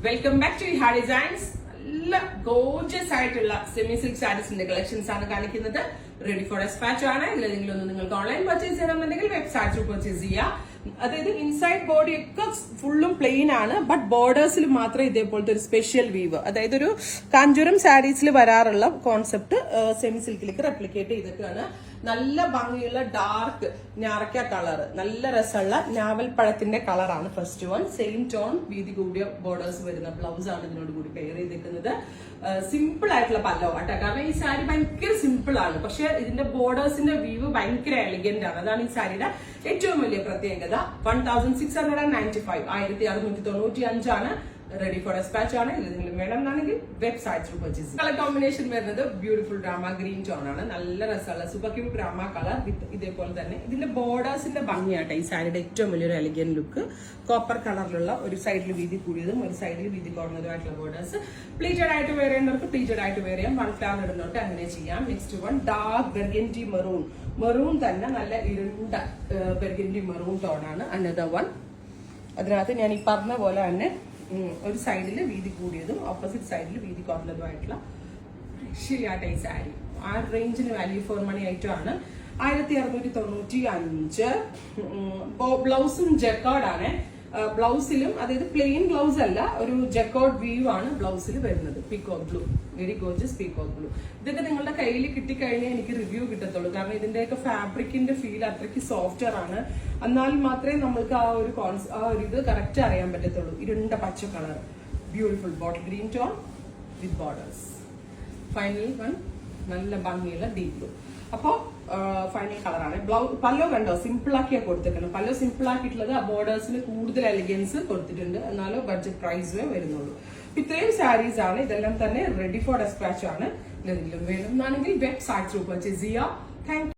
Welcome back to ഹാ designs. നല്ല gorgeous ആയിട്ടുള്ള സെമി സിൽക്ക് സാരീസിന്റെ കളക്ഷൻസ് ആണ് കാണിക്കുന്നത്. റെഡി ഫോർ ഡെസ്പാച്ച് ആണ്. ഇതിലെങ്കിലും നിങ്ങൾക്ക് ഓൺലൈൻ പർച്ചേസ് ചെയ്യണമെന്നുണ്ടെങ്കിൽ വെബ്സൈറ്റ് ത്രൂ പർച്ചേസ് ചെയ്യാം. അതായത് ഇൻസൈഡ് ബോഡി ഒക്കെ ഫുള്ളും പ്ലെയിൻ ആണ്, ബട്ട് ബോർഡേഴ്സിൽ മാത്രം ഇതേപോലത്തെ ഒരു സ്പെഷ്യൽ വീവ്, അതായത് ഒരു കാഞ്ചൂരം സാരീസിൽ വരാറുള്ള കോൺസെപ്റ്റ് സെമി സിൽക്കിലേക്ക് റെപ്ലിക്കേറ്റ് ചെയ്തിട്ടാണ്. നല്ല ഭംഗിയുള്ള ഡാർക്ക് ഞാറക്ക കളർ, നല്ല രസമുള്ള ഞാവൽ പഴത്തിന്റെ കളറാണ് ഫസ്റ്റ് വൺ. സെയിം ടോൺ വീതി കൂടിയ ബോർഡേഴ്സ് വരുന്ന ബ്ലൗസ് ആണ് ഇതിനോട് കൂടി പെയർ ചെയ്തിരിക്കുന്നത്. സിമ്പിൾ ആയിട്ടുള്ള പല്ലവാട്ടോ, കാരണം ഈ സാരി ഭയങ്കര സിമ്പിൾ ആണ്, പക്ഷെ ഇതിന്റെ ബോർഡേഴ്സിന്റെ വ്യൂ ഭയങ്കര എലിഗന്റ് ആണ്. അതാണ് ഈ സാരിയുടെ ഏറ്റവും വലിയ പ്രത്യേകത. 1695 1695 ആണ്. റെഡി ഫോർ ഡെസ്പാച്ച് ആണ്. ഇതിലെങ്കിലും വേണമെന്നാണെങ്കിൽ website through purchase. Colour combination വരുന്നത് ബ്യൂട്ടിഫുൾ ഡ്രാമ ഗ്രീൻ ടോൺ ആണ്. നല്ല രസമുള്ള super cute drama colour with ഇതേപോലെ തന്നെ ഇതിന്റെ ബോർഡേഴ്സിന്റെ ഭംഗിയാട്ടെ ഈ സാരിയുടെ ഏറ്റവും വലിയൊരു എലിഗൻ ലുക്ക്. കോപ്പർ കളറിലുള്ള ഒരു സൈഡിൽ വീതി കൂടിയതും ഒരു സൈഡിൽ വീതി കുറഞ്ഞതുമായിട്ടുള്ള ബോർഡേഴ്സ്. പ്ലീറ്റഡ് ആയിട്ട് വെയർ ചെയ്യുന്നവർക്ക് പ്ലീറ്റഡ് ആയിട്ട് വെയർ ചെയ്യാം. 1 ഫ്ലവർ ഇടുന്നവർക്ക് അങ്ങനെ ചെയ്യാം. Next one dark burgundy maroon തന്നെ നല്ല ഇരുണ്ട ബെർഗൻഡി മെറൂൺ ടോൺ ആണ്. Another one. അതിനകത്ത് ഞാൻ ഈ പറഞ്ഞ പോലെ തന്നെ ഒരു സൈഡിൽ വീതി കൂടിയതും ഓപ്പോസിറ്റ് സൈഡിൽ വീതി കുറഞ്ഞതുമായിട്ടുള്ള ശരിയാട്ടെ ഈ സാരി. ആ റേഞ്ചിന് വാല്യൂ ഫോർ മണി ഐറ്റം ആണ്. 1695. ബ്ലൗസും ജക്കോർഡ് ആണ്. ബ്ലൗസിലും അതായത് പ്ലെയിൻ ബ്ലൗസ് അല്ല, ഒരു ജക്കോർഡ് വ്യൂ ആണ് ബ്ലൗസിൽ വരുന്നത്. Peacock blue, very gorgeous peacock blue. ഇതൊക്കെ നിങ്ങളുടെ കയ്യിൽ കിട്ടിക്കഴിഞ്ഞാൽ എനിക്ക് റിവ്യൂ കിട്ടത്തുള്ളൂ, കാരണം ഇതിന്റെയൊക്കെ ഫാബ്രിക്കിന്റെ ഫീൽ അത്രയ്ക്ക് സോഫ്റ്റർ ആണ്. എന്നാൽ മാത്രമേ നമ്മൾക്ക് ആ ഒരു ഇത് കറക്റ്റ് അറിയാൻ പറ്റത്തുള്ളൂ. ഇരുണ്ട പച്ച colour, beautiful bottle green tone വിത്ത് ബോർഡേഴ്സ്. ഫൈനൽ വൺ നല്ല ഭംഗിയുള്ള ഡീപ് ബ്ലൂ. അപ്പോ ഫൈനൽ കളറാണ്. പല്ലോ കണ്ടോ, സിമ്പിൾ ആക്കിയാ കൊടുത്തിട്ടുണ്ട്. പല്ലോ സിമ്പിൾ ആക്കിയിട്ടുള്ളത് ആ ബോർഡേഴ്സിന് കൂടുതൽ എലിഗൻസ് കൊടുത്തിട്ടുണ്ട്, എന്നാലും ബഡ്ജറ്റ് പ്രൈസേ വരുന്നുള്ളൂ. ഇത്രയും സാരീസ് ആണ്. ഇതെല്ലാം തന്നെ റെഡി ഫോർ ഡെസ്പാച്ച് ആണ്. എന്തെങ്കിലും വേണമെന്നാണെങ്കിൽ വെബ്സൈറ്റ് ത്രൂ പർച്ചേസ് ചെയ്യാം. താങ്ക്